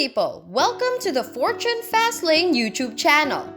people! Welcome to the Fortune Fastlane YouTube channel.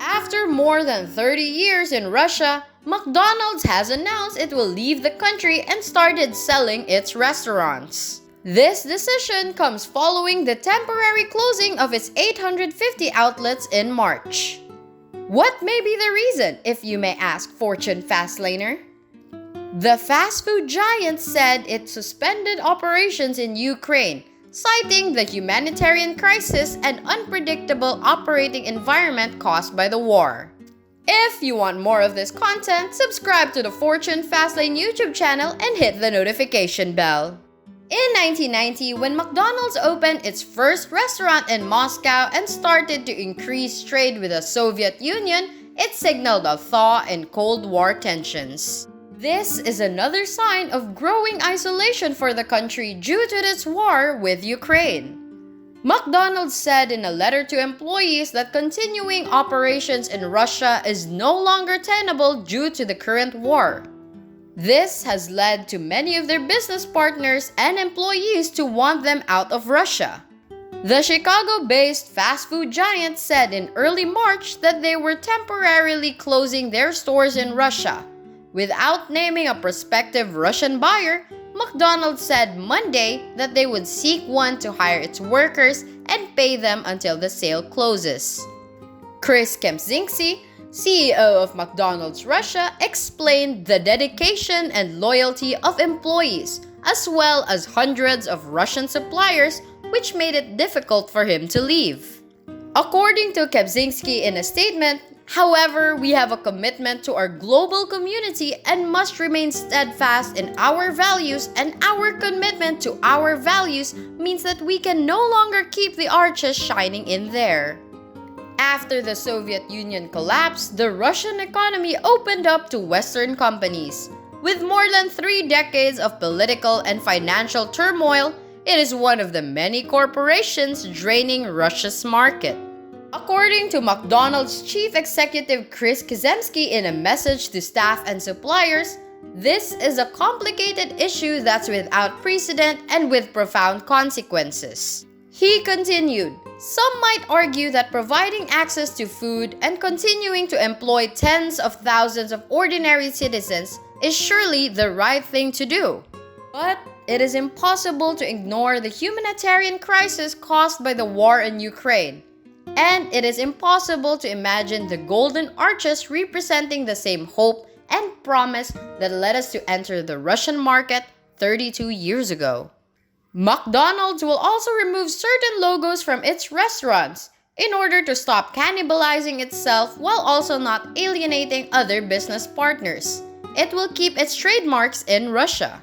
After more than 30 years in Russia, McDonald's has announced it will leave the country and started selling its restaurants. This decision comes following the temporary closing of its 850 outlets in March. What may be the reason, if you may ask, Fortune Fastlaner? The fast food giant said it suspended operations in Ukraine, citing the humanitarian crisis and unpredictable operating environment caused by the war. If you want more of this content, subscribe to the Fortune Fastlane YouTube channel and hit the notification bell. In 1990, when McDonald's opened its first restaurant in Moscow and started to increase trade with the Soviet Union, it signaled a thaw in Cold War tensions. This is another sign of growing isolation for the country due to its war with Ukraine. McDonald's said in a letter to employees that continuing operations in Russia is no longer tenable due to the current war. This has led to many of their business partners and employees to want them out of Russia. The Chicago-based fast food giant said in early March that they were temporarily closing their stores in Russia. Without naming a prospective Russian buyer, McDonald's said Monday that they would seek one to hire its workers and pay them until the sale closes. Kempczinski, CEO of McDonald's Russia, explained the dedication and loyalty of employees, as well as hundreds of Russian suppliers, which made it difficult for him to leave. According to Kempczinski in a statement, however, we have a commitment to our global community and must remain steadfast in our values, and our commitment to our values means that we can no longer keep the arches shining in there. After the Soviet Union collapsed, the Russian economy opened up to Western companies. With more than 3 decades of political and financial turmoil, it is one of the many corporations draining Russia's market. According to McDonald's chief executive Kempczinski in a message to staff and suppliers, this is a complicated issue that's without precedent and with profound consequences. He continued, "Some might argue that providing access to food and continuing to employ tens of thousands of ordinary citizens is surely the right thing to do. But it is impossible to ignore the humanitarian crisis caused by the war in Ukraine. And it is impossible to imagine the golden arches representing the same hope and promise that led us to enter the Russian market 32 years ago." McDonald's will also remove certain logos from its restaurants in order to stop cannibalizing itself while also not alienating other business partners. It will keep its trademarks in Russia.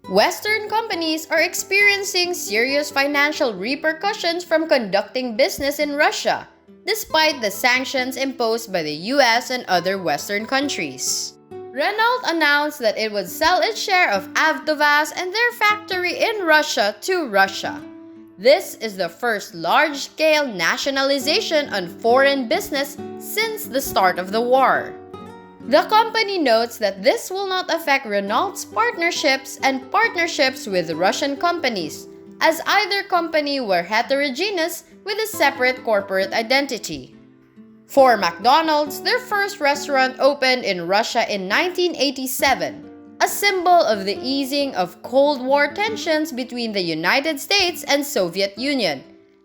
Western companies are experiencing serious financial repercussions from conducting business in Russia, despite the sanctions imposed by the US and other Western countries. Renault announced that it would sell its share of Avito and their factory in Russia to Russia. This is the first large-scale nationalization on foreign business since the start of the war. The company notes that this will not affect Renault's partnerships and partnerships with Russian companies, as either company were heterogeneous with a separate corporate identity. For McDonald's, their first restaurant opened in Russia in 1987, a symbol of the easing of Cold War tensions between the United States and Soviet Union.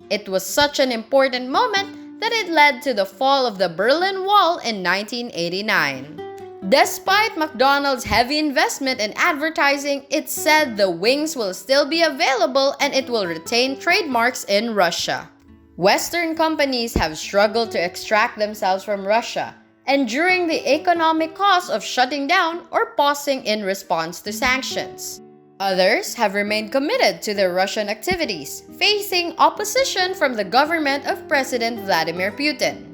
It was such an important moment that it led to the fall of the Berlin Wall in 1989. Despite McDonald's heavy investment in advertising, it said the wings will still be available and it will retain trademarks in Russia. Western companies have struggled to extract themselves from Russia, enduring the economic cost of shutting down or pausing in response to sanctions. Others have remained committed to their Russian activities, facing opposition from the government of President Vladimir Putin.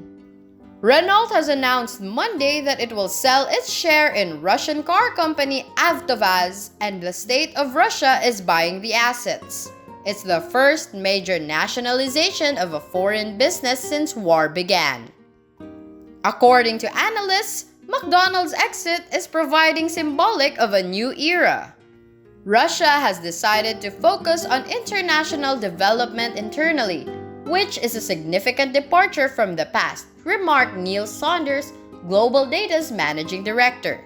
Renault has announced Monday that it will sell its share in Russian car company Avito, and the state of Russia is buying the assets. It's the first major nationalization of a foreign business since war began. According to analysts, McDonald's exit is providing symbolic of a new era. Russia has decided to focus on international development internally, which is a significant departure from the past, remarked Neil Saunders, Global Data's managing director.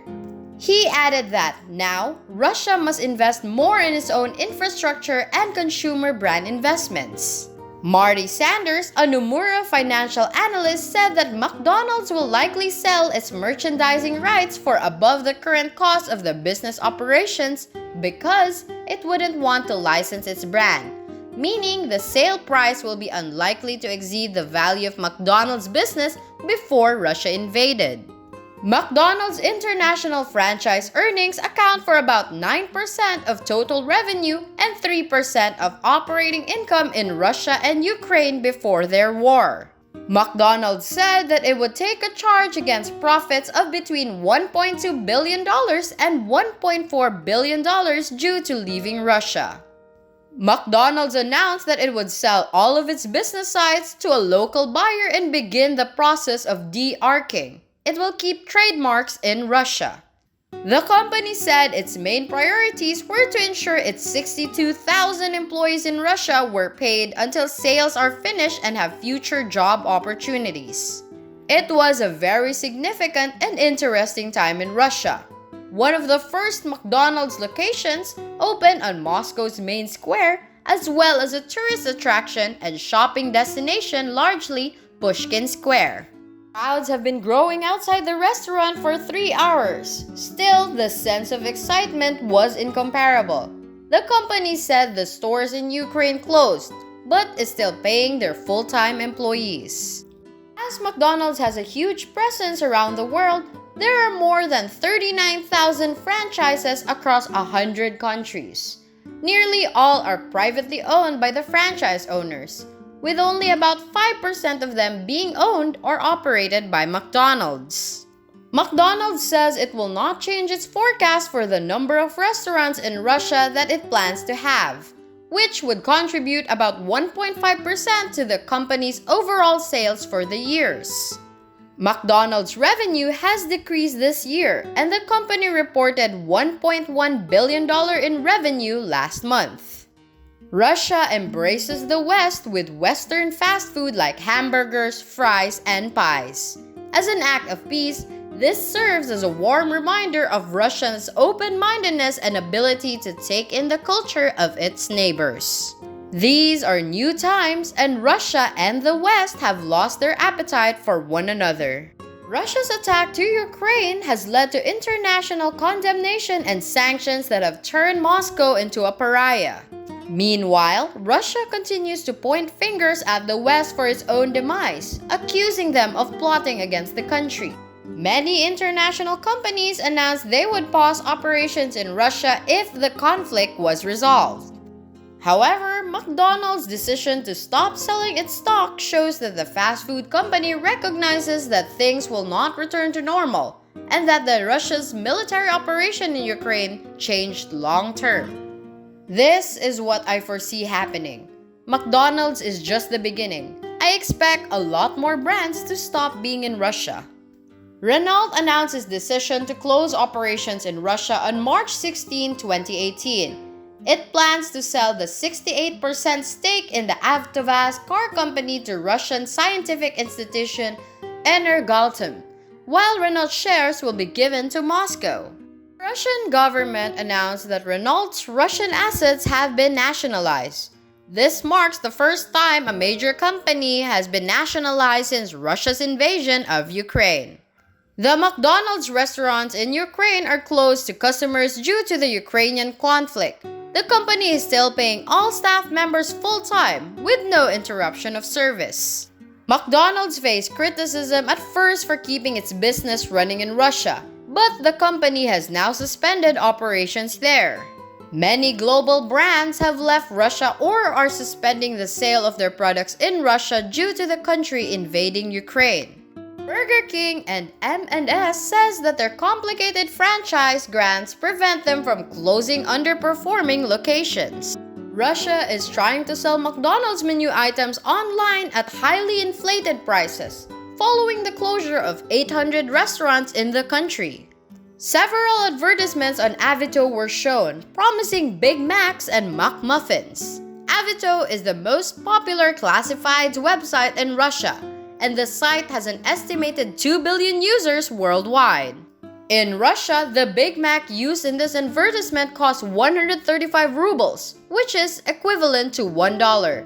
He added that now, Russia must invest more in its own infrastructure and consumer brand investments. Marty Saunders, a Nomura financial analyst, said that McDonald's will likely sell its merchandising rights for above the current cost of the business operations because it wouldn't want to license its brand, meaning the sale price will be unlikely to exceed the value of McDonald's business before Russia invaded. McDonald's international franchise earnings account for about 9% of total revenue and 3% of operating income in Russia and Ukraine before their war. McDonald's said that it would take a charge against profits of between $1.2 billion and $1.4 billion due to leaving Russia. McDonald's announced that it would sell all of its business sites to a local buyer and begin the process of de-arking. It will keep trademarks in Russia. The company said its main priorities were to ensure its 62,000 employees in Russia were paid until sales are finished and have future job opportunities. It was a very significant and interesting time in Russia. One of the first McDonald's locations opened on Moscow's main square, as well as a tourist attraction and shopping destination, largely Pushkin Square. Crowds have been growing outside the restaurant for 3 hours. Still, the sense of excitement was incomparable. The company said the stores in Ukraine closed, but is still paying their full-time employees. As McDonald's has a huge presence around the world, there are more than 39,000 franchises across 100 countries. Nearly all are privately owned by the franchise owners, with only about 5% of them being owned or operated by McDonald's. McDonald's says it will not change its forecast for the number of restaurants in Russia that it plans to have, which would contribute about 1.5% to the company's overall sales for the years. McDonald's revenue has decreased this year, and the company reported $1.1 billion in revenue last month. Russia embraces the West with Western fast food like hamburgers, fries, and pies. As an act of peace, this serves as a warm reminder of Russia's open-mindedness and ability to take in the culture of its neighbors. These are new times, and Russia and the West have lost their appetite for one another. Russia's attack to Ukraine has led to international condemnation and sanctions that have turned Moscow into a pariah. Meanwhile, Russia continues to point fingers at the West for its own demise, accusing them of plotting against the country. Many international companies announced they would pause operations in Russia if the conflict was resolved. However, McDonald's decision to stop selling its stock shows that the fast food company recognizes that things will not return to normal and that Russia's military operation in Ukraine changed long-term. This is what I foresee happening. McDonald's is just the beginning. I expect a lot more brands to stop being in Russia. Renault announced its decision to close operations in Russia on March 16, 2018. It plans to sell the 68% stake in the Avito car company to Russian scientific institution Energaltum, while Renault shares will be given to Moscow. The Russian government announced that Renault's Russian assets have been nationalized. This marks the first time a major company has been nationalized since Russia's invasion of Ukraine. The McDonald's restaurants in Ukraine are closed to customers due to the Ukrainian conflict. The company is still paying all staff members full-time with no interruption of service. McDonald's faced criticism at first for keeping its business running in Russia, but the company has now suspended operations there. Many global brands have left Russia or are suspending the sale of their products in Russia due to the country invading Ukraine. Burger King and M&S says that their complicated franchise grants prevent them from closing underperforming locations. Russia is trying to sell McDonald's menu items online at highly inflated prices, following the closure of 800 restaurants in the country. Several advertisements on Avito were shown, promising Big Macs and McMuffins. Avito is the most popular classifieds website in Russia, and the site has an estimated 2 billion users worldwide. In Russia, the Big Mac used in this advertisement costs 135 rubles, which is equivalent to $1.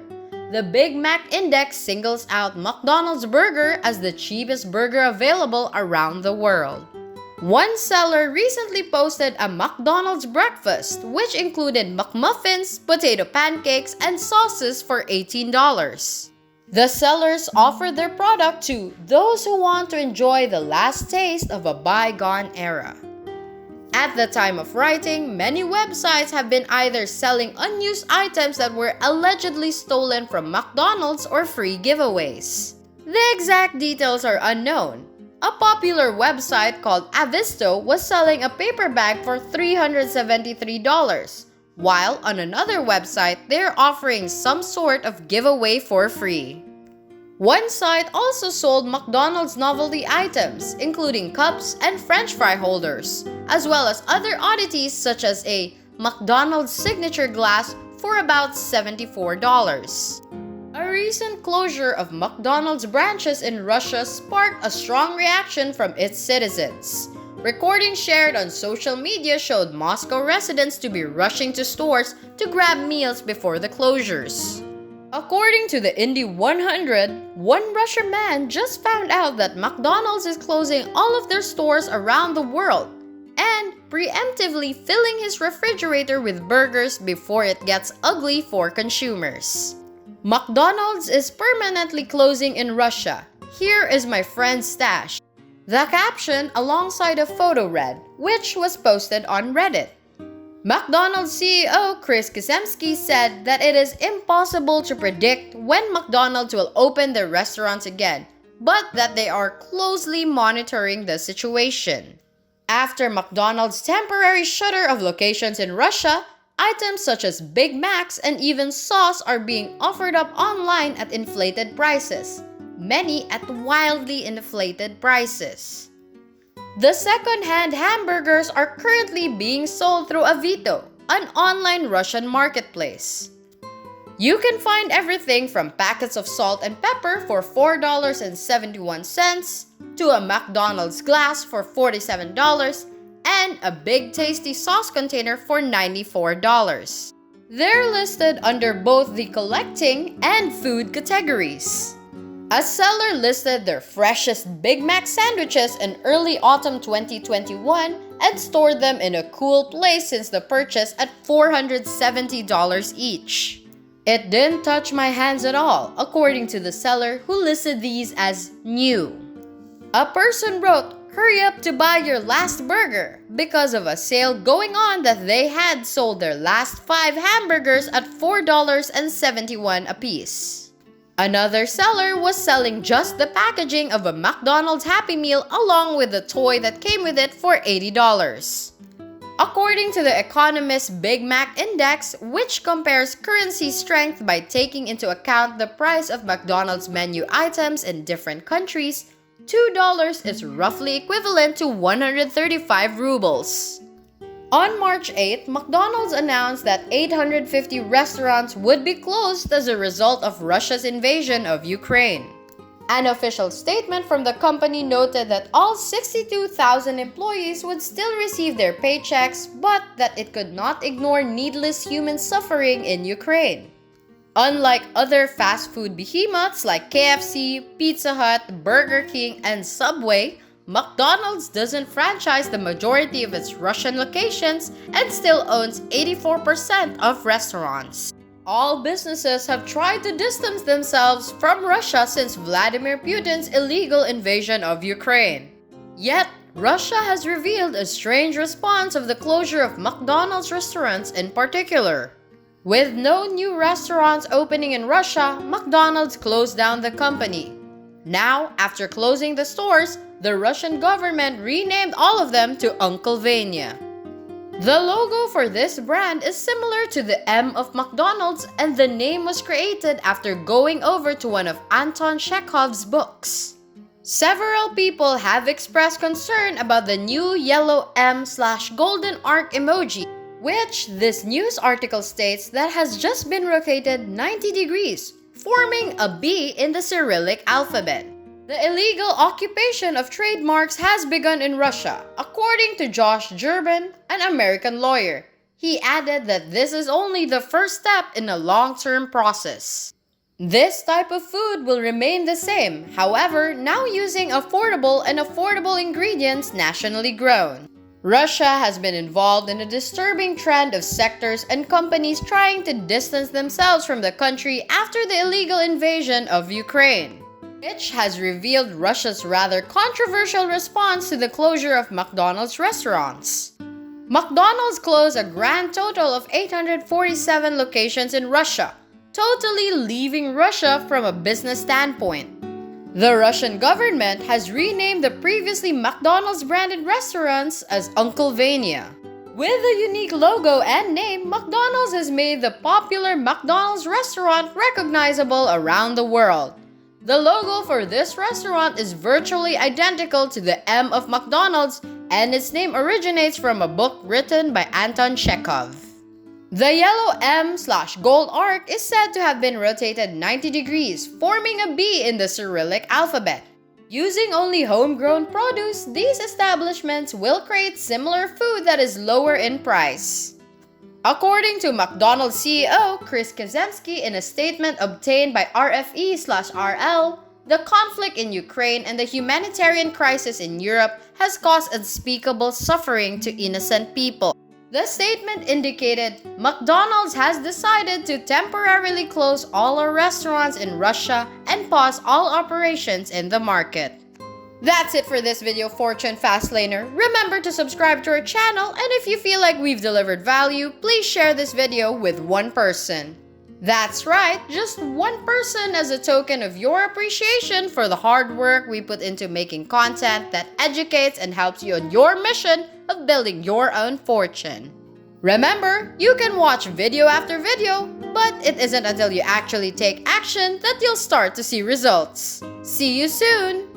The Big Mac Index singles out McDonald's burger as the cheapest burger available around the world. One seller recently posted a McDonald's breakfast, which included McMuffins, potato pancakes, and sauces for $18. The sellers offered their product to those who want to enjoy the last taste of a bygone era. At the time of writing, many websites have been either selling unused items that were allegedly stolen from McDonald's or free giveaways. The exact details are unknown. A popular website called Avito was selling a paper bag for $373, while on another website they're offering some sort of giveaway for free. One site also sold McDonald's novelty items, including cups and French fry holders, as well as other oddities such as a McDonald's signature glass for about $74. A recent closure of McDonald's branches in Russia sparked a strong reaction from its citizens. Recordings shared on social media showed Moscow residents to be rushing to stores to grab meals before the closures. According to the Indy 100, one Russian man just found out that McDonald's is closing all of their stores around the world and preemptively filling his refrigerator with burgers before it gets ugly for consumers. McDonald's is permanently closing in Russia. Here is my friend's stash. The caption alongside a photo read, which was posted on Reddit. McDonald's CEO Kempczinski said that it is impossible to predict when McDonald's will open their restaurants again, but that they are closely monitoring the situation. After McDonald's temporary shutter of locations in Russia, items such as Big Macs and even sauce are being offered up online at inflated prices, many at wildly inflated prices. The second-hand hamburgers are currently being sold through Avito, an online Russian marketplace. You can find everything from packets of salt and pepper for $4.71 to a McDonald's glass for $47 and a big tasty sauce container for $94. They're listed under both the collecting and food categories. A seller listed their freshest Big Mac sandwiches in early autumn 2021 and stored them in a cool place since the purchase at $470 each. It didn't touch my hands at all, according to the seller who listed these as new. A person wrote, "Hurry up to buy your last burger," because of a sale going on that they had sold their last 5 hamburgers at $4.71 apiece. Another seller was selling just the packaging of a McDonald's Happy Meal along with the toy that came with it for $80. According to the Economist Big Mac Index, which compares currency strength by taking into account the price of McDonald's menu items in different countries, $2 is roughly equivalent to 135 rubles. On March 8, McDonald's announced that 850 restaurants would be closed as a result of Russia's invasion of Ukraine. An official statement from the company noted that all 62,000 employees would still receive their paychecks, but that it could not ignore needless human suffering in Ukraine. Unlike other fast food behemoths like KFC, Pizza Hut, Burger King, and Subway, McDonald's doesn't franchise the majority of its Russian locations and still owns 84% of restaurants. All businesses have tried to distance themselves from Russia since Vladimir Putin's illegal invasion of Ukraine. Yet, Russia has revealed a strange response of the closure of McDonald's restaurants in particular. With no new restaurants opening in Russia, McDonald's closed down the company. Now, after closing the stores, the Russian government renamed all of them to Uncle Vania. The logo for this brand is similar to the M of McDonald's, and the name was created after going over to one of Anton Chekhov's books. Several people have expressed concern about the new yellow M/golden arc emoji, which this news article states that has just been rotated 90 degrees, forming a B in the Cyrillic alphabet. The illegal occupation of trademarks has begun in Russia, according to Josh Gerben, an American lawyer. He added that this is only the first step in a long-term process. This type of food will remain the same, however, now using affordable ingredients nationally grown. Russia has been involved in a disturbing trend of sectors and companies trying to distance themselves from the country after the illegal invasion of Ukraine, which has revealed Russia's rather controversial response to the closure of McDonald's restaurants. McDonald's closed a grand total of 847 locations in Russia, totally leaving Russia from a business standpoint. The Russian government has renamed the previously McDonald's branded restaurants as Uncle Vania. With a unique logo and name, McDonald's has made the popular McDonald's restaurant recognizable around the world. The logo for this restaurant is virtually identical to the M of McDonald's, and its name originates from a book written by Anton Chekhov. The yellow M/gold arc is said to have been rotated 90 degrees, forming a B in the Cyrillic alphabet. Using only homegrown produce, these establishments will create similar food that is lower in price. According to McDonald's CEO Chris Kempczinski in a statement obtained by RFE/RL, the conflict in Ukraine and the humanitarian crisis in Europe has caused unspeakable suffering to innocent people. The statement indicated McDonald's has decided to temporarily close all our restaurants in Russia and pause all operations in the market. That's it for this video, Fortune Fastlaner. Remember to subscribe to our channel, and if you feel like we've delivered value, please share this video with one person. That's right, just one person as a token of your appreciation for the hard work we put into making content that educates and helps you on your mission of building your own fortune. Remember, you can watch video after video, but it isn't until you actually take action that you'll start to see results. See you soon!